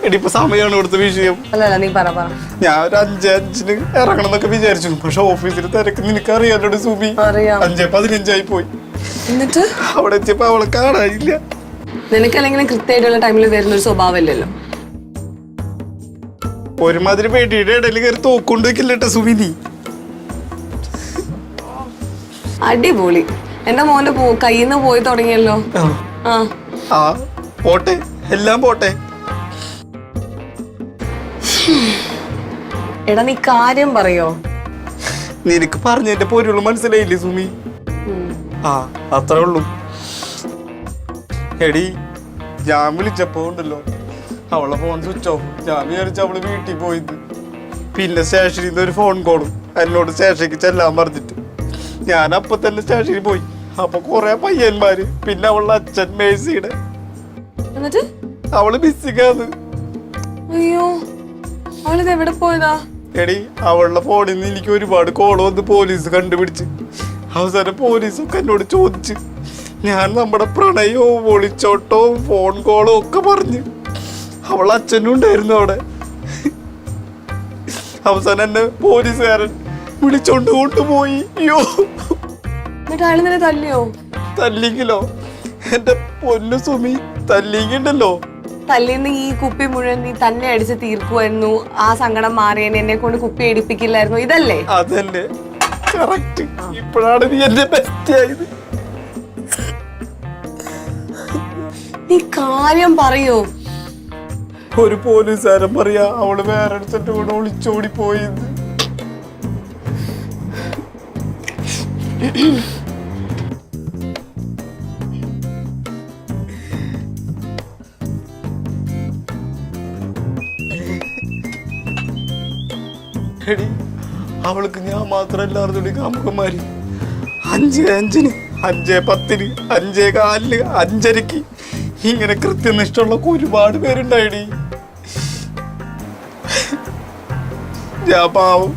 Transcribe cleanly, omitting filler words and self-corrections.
എടിയിപ്പോ സമയമാണ് ഇവിടുത്തെ വിഷയം. അല്ലല്ല നീ പറ. ഞാൻ ഒരു 5:05 ഇറങ്ങണം എന്നൊക്കെ വിചാരിച്ചു. പക്ഷെ ഓഫീസിൽ തിരക്ക് നിനക്ക് അറിയാലോ സുബി. 5:15 പോയി. എന്നിട്ട് അവിടെ എത്തിയപ്പോ അവളെ കാണാനില്ല. നിനക്കല്ലെങ്കിലും കൃത്യമായിട്ടുള്ള ടൈമിൽ വരുന്ന ഒരു സ്വഭാവമല്ലല്ലോ. ഒരുമാതിരി പേടിയുടെ ഇടയിൽ കയറി തോക്കൊണ്ട് വെക്കില്ലട്ടോ സുബി നീ. അടിപൊളി. എന്റെ മോന്റെ കയ്യിൽ നിന്ന് പോയി തുടങ്ങിയല്ലോ. ആ പോട്ടെ, എല്ലാം പോട്ടെ. എടാ നീ കാര്യം പറയോ? നിനക്ക് പറഞ്ഞതിന്റെ പൊരുള് മനസ്സിലായില്ലേ സുമി? ആ അത്രേ ഉള്ളൂ. എടി ഞാൻ വിളിച്ചപ്പോ ഉണ്ടല്ലോ അവളെ ഫോൺ സ്വിച്ച് ഓഫ്. ഞാൻ വിചാരിച്ച അവള് വീട്ടിൽ പോയത്. പിന്നെ സ്റ്റേഷനിൽ നിന്ന് ഒരു ഫോൺ കോളും എന്നോട് സ്റ്റേഷനിലേക്ക് ചെല്ലാൻ പറഞ്ഞിട്ട് ഞാൻ അപ്പൊ തന്നെ സ്റ്റേഷനിൽ പോയി. അപ്പൊ കൊറേ പയ്യന്മാര്, പിന്നെ അവളുടെ അച്ഛൻ മേഴ്സിയുടെ. എന്നിട്ട് അവള് മിസ്സിങ്ങാന്ന്. അയ്യോ, അവളിത് എവിടെ പോയതാ? എടി അവളുടെ ഫോണിൽ നിന്ന് എനിക്ക് ഒരുപാട് കോള് വന്ന് പോലീസ് കണ്ടുപിടിച്ച്. അവസാനം പോലീസൊക്കെ എന്നോട് ചോദിച്ച് ഞാൻ നമ്മുടെ പ്രണയവും ഒളിച്ചോട്ടവും ഫോൺ കോളും ഒക്കെ പറഞ്ഞ്. അവളെ അച്ഛനും ഉണ്ടായിരുന്നു അവിടെ. അവസാനം എന്നെ പോലീസുകാരൻ വിളിച്ചോണ്ട് കൊണ്ടുപോയി. അയ്യോ, എന്നിട്ട് അയാൾ നിന്നെ തല്ലിയോ? തല്ലിങ്കിലോ എന്റെ പൊന്നു സുമി, തല്ലിങ്കിണ്ടല്ലോ. തല്ലിന്ന് ഈ കുപ്പി മുഴുവൻ നീ തന്നെ അടിച്ച് തീർക്കുമായിരുന്നു. ആ സങ്കടം മാറിയതിന് എന്നെ കൊണ്ട് കുപ്പി അടിപ്പിക്കില്ലായിരുന്നു, ഇതല്ലേ? അതല്ലേ കറക്റ്റ്. ഇപ്പോഴാണ് നീ എന്റെ ബെസ്റ്റ് ആയത്. നീ കാര്യം പറയോ? ഒരു പോലീസുകാരൻ പറയാ അവള് വേറെ അടുത്തിട്ട് കൂടെ ഒളിച്ചോടി പോയിന്ന്. എടി അവൾക്ക് ഞാൻ മാത്രല്ലായിരുന്നു കാമുകന്മാര്. 5:05, 5:10, 5:15, 5:30 ഇങ്ങനെ കൃത്യനിഷ്ഠമുള്ള ഒരുപാട് പേരുണ്ടായിടി. ഞാൻ പാവം